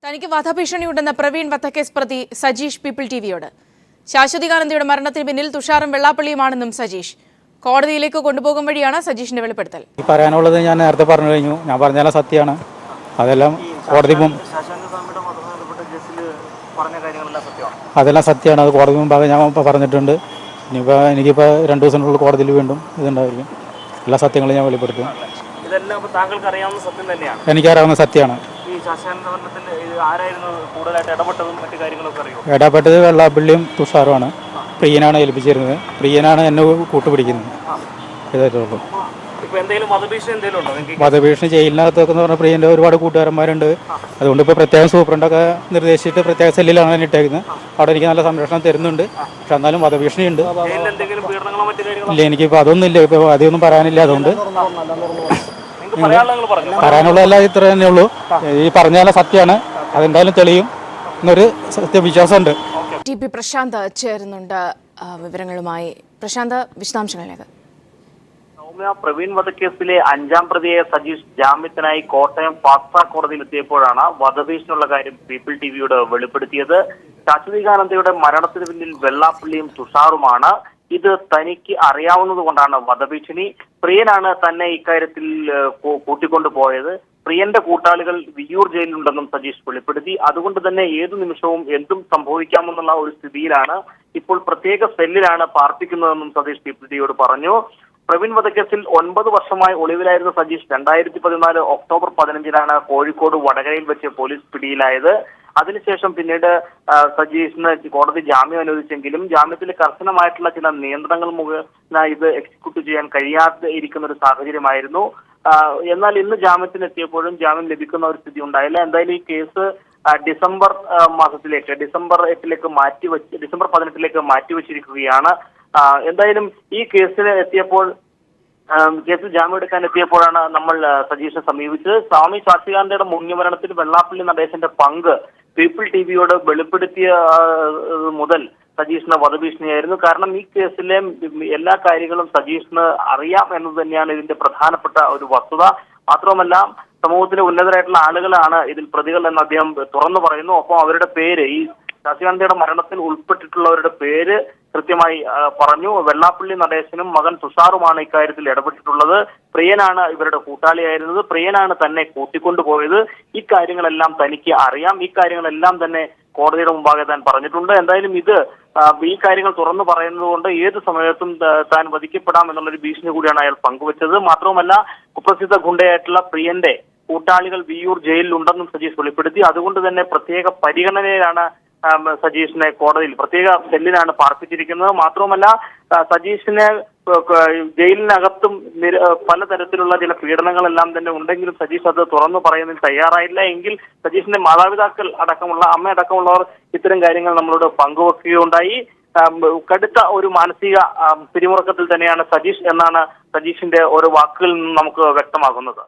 തനിക്ക് വധഭീഷണിയുണ്ടെന്ന പ്രവീൺ വധക്കേസ് പ്രതി സജീഷ് പീപ്പിൾ ടിവിയോട്. ശാശ്വതികാനന്ദയുടെ മരണത്തിന് പിന്നിൽ തുഷാറും വെള്ളാപ്പള്ളിയുമാണെന്നും സജീഷ്. കോടതിയിലേക്ക് കൊണ്ടുപോകും വഴിയാണ് സജീഷിന്റെ വെളിപ്പെടുത്തൽ. പറയാനുള്ളത് ഞാൻ നേരത്തെ പറഞ്ഞു കഴിഞ്ഞു. ഞാൻ പറഞ്ഞാൽ സത്യമാണ്. അതെല്ലാം കോടതി അതെല്ലാം സത്യമാണ്. അത് കോടതി മുമ്പാകെ ഞാൻ പറഞ്ഞിട്ടുണ്ട്. ഇനിയിപ്പോൾ എനിക്കിപ്പോൾ 2 ദിവസത്തിനുള്ളിൽ കോടതിയിൽ വീണ്ടും ഇതുണ്ടായിരിക്കും. എല്ലാ സത്യങ്ങളും ഞാൻ വെളിപ്പെടുത്തും. എനിക്കറിയാവുന്ന സത്യമാണ്. ഇടപെട്ടത് വെള്ളാപ്പള്ളിയും തുഷാറുമാണ്. പ്രിയനാണ് ഏൽപ്പിച്ചിരുന്നത്. പ്രിയനാണ് എന്നെ കൂട്ടുപിടിക്കുന്നത്. ഇതായിട്ടുള്ളൂ. വധഭീഷണി ജയിലിനകത്തൊക്കെ എന്ന് പറഞ്ഞാൽ പ്രിയൻ്റെ ഒരുപാട് കൂട്ടുകാരന്മാരുണ്ട്. അതുകൊണ്ട് ഇപ്പോൾ പ്രത്യേകം സൂപ്രണ്ടൊക്കെ നിർദ്ദേശിച്ചിട്ട് പ്രത്യേക സെല്ലിലാണ് എന്നെ ഇട്ടേക്കുന്നത്. അവിടെ എനിക്ക് നല്ല സംരക്ഷണം തരുന്നുണ്ട്. പക്ഷെ എന്നാലും വധഭീഷണി ഉണ്ട്. ഇല്ല, എനിക്കിപ്പോൾ അതൊന്നും ഇല്ല. ഇപ്പോൾ അതൊന്നും പറയാനില്ല. അതുകൊണ്ട് പറയാനുള്ളതെല്ലാം ഇത്ര തന്നെയുള്ളൂ. ഈ പറഞ്ഞാലും സത്യമാണ്. അതെന്തായാലും തെളിയും എന്നൊരു സത്യവിശ്വാസമുണ്ട്. ടി പി പ്രശാന്ത് ചേരുന്നുണ്ട് വിവരങ്ങളുമായി. പ്രശാന്ത്, വിശദാംശങ്ങളിലേക്ക്. പ്രവീൺ വധക്കേസിലെ 5ാം പ്രതിയായ സജീഷ് ജാമ്യത്തിനായി കോട്ടയം ഫാസ്റ്റ് ട്രാക്ക് കോടതിയിൽ എത്തിയപ്പോഴാണ് വധഭീഷണിയുള്ള കാര്യം പീപ്പിൾ ടിവിയോട് വെളിപ്പെടുത്തിയത്. ശാശ്വതികാനന്ദയുടെ മരണത്തിന് പിന്നിൽ വെള്ളാപ്പള്ളിയും തുഷാറുമാണ്. ഇത് തനിക്ക് അറിയാവുന്നത് കൊണ്ടാണ് വധഭീഷണി. പ്രിയനാണ് തന്നെ ഇക്കാര്യത്തിൽ കൂട്ടിക്കൊണ്ടുപോയത്. പ്രിയന്റെ കൂട്ടാളികൾ വിയ്യൂർ ജയിലിലുണ്ടെന്നും സജീഷ് വെളിപ്പെടുത്തി. അതുകൊണ്ട് തന്നെ ഏതു നിമിഷവും എന്തും സംഭവിക്കാമെന്നുള്ള ഒരു സ്ഥിതിയിലാണ് ഇപ്പോൾ പ്രത്യേക സെല്ലിലാണ് പാർപ്പിക്കുന്നതെന്നും സജീഷ് പീപ്പിൾ ടിവിയോട് പറഞ്ഞു. പ്രവീൺ വധക്കേസിൽ 9 വർഷമായി ഒളിവിലായിരുന്ന സജീഷ് 2014 ഒക്ടോബർ 15-നാണ് കോഴിക്കോട് വടകരയിൽ വെച്ച് പോലീസ് പിടിയിലായത്. അതിനുശേഷം പിന്നീട് സജീഷിന് കോടതി ജാമ്യം അനുവദിച്ചെങ്കിലും ജാമ്യത്തിൽ കർശനമായിട്ടുള്ള ചില നിയന്ത്രണങ്ങൾ മുഖേന ഇത് എക്സിക്യൂട്ട് ചെയ്യാൻ കഴിയാതെ ഇരിക്കുന്ന ഒരു സാഹചര്യമായിരുന്നു. എന്നാൽ ഇന്ന് ജാമ്യത്തിനെത്തിയപ്പോഴും ജാമ്യം ലഭിക്കുന്ന ഒരു സ്ഥിതി ഉണ്ടായില്ല. എന്തായാലും ഈ കേസ് ഡിസംബർ 8-ലേക്ക് ഡിസംബർ 18-ലേക്ക് മാറ്റിവെച്ചിരിക്കുകയാണ്. എന്തായാലും ഈ കേസിൽ ജാമ്യം എടുക്കാൻ എത്തിയപ്പോഴാണ് നമ്മൾ സജീഷിനെ സമീപിച്ചത്. സ്വാമി ശാശ്വതികാനന്ദയുടെ മുങ്ങിമരണത്തിൽ വെള്ളാപ്പള്ളി നടേശന്റെ പങ്ക് പീപ്പിൾ ടിവിയോട് വെളിപ്പെടുത്തിയ മുതൽ സജീഷിന് വധഭീഷണിയായിരുന്നു. കാരണം ഈ കേസിലെ എല്ലാ കാര്യങ്ങളും സജീഷിന് അറിയാം എന്നത് തന്നെയാണ് ഇതിന്റെ പ്രധാനപ്പെട്ട ഒരു വസ്തുത. മാത്രവുമല്ല, സമൂഹത്തിലെ ഉന്നതരായിട്ടുള്ള ആളുകളാണ് ഇതിൽ പ്രതികൾ എന്ന് അദ്ദേഹം തുറന്നു പറയുന്നു. ഒപ്പം അവരുടെ പേര്, ഈ ശാശ്വതികാനന്ദയുടെ മരണത്തിൽ ഉൾപ്പെട്ടിട്ടുള്ളവരുടെ പേര് കൃത്യമായി പറഞ്ഞു. വെള്ളാപ്പള്ളി നടേശനും മകൻ തുഷാറുമാണ് ഇക്കാര്യത്തിൽ ഇടപെട്ടിട്ടുള്ളത്. പ്രിയനാണ് ഇവരുടെ കൂട്ടാളിയായിരുന്നത്. പ്രിയനാണ് തന്നെ കൂട്ടിക്കൊണ്ടുപോയത്. ഈ കാര്യങ്ങളെല്ലാം തനിക്ക് അറിയാം. ഈ കാര്യങ്ങളെല്ലാം തന്നെ കോടതിയുടെ മുമ്പാകെ താൻ പറഞ്ഞിട്ടുണ്ട്. എന്തായാലും ഈ കാര്യങ്ങൾ തുറന്നു പറയുന്നത് കൊണ്ട് ഏത് സമയത്തും താൻ വധിക്കപ്പെടാം എന്നുള്ളൊരു ഭീഷണി കൂടിയാണ് അയാൾ പങ്കുവച്ചത്. മാത്രവുമല്ല, കുപ്രസിദ്ധ ഗുണ്ടയായിട്ടുള്ള പ്രിയന്റെ കൂട്ടാളികൾ വിയ്യൂർ ജയിലിലുണ്ടെന്നും സജീഷ് വെളിപ്പെടുത്തി. അതുകൊണ്ട് തന്നെ പ്രത്യേക പരിഗണനയിലാണ് സജീഷിനെ കോടതിയിൽ പ്രത്യേക സെല്ലിനാണ് പാർപ്പിച്ചിരിക്കുന്നത്. മാത്രവുമല്ല, സജീഷിനെ ജയിലിനകത്തും പലതരത്തിലുള്ള ചില പീഡനങ്ങളെല്ലാം തന്നെ ഉണ്ടെങ്കിലും സജീഷ് അത് തുറന്നു പറയുന്നതിൽ തയ്യാറായില്ല. എങ്കിൽ സജീഷിന്റെ മാതാപിതാക്കൾ അമ്മയടക്കമുള്ളവർ ഇത്തരം കാര്യങ്ങൾ നമ്മളോട് പങ്കുവെക്കുകയുണ്ടായി. കടുത്ത ഒരു മാനസിക പിരിമുറുക്കത്തിൽ തന്നെയാണ് സജീഷ് എന്നാണ് സജീഷിന്റെ ഓരോ വാക്കുകളിൽ നിന്നും നമുക്ക് വ്യക്തമാകുന്നത്.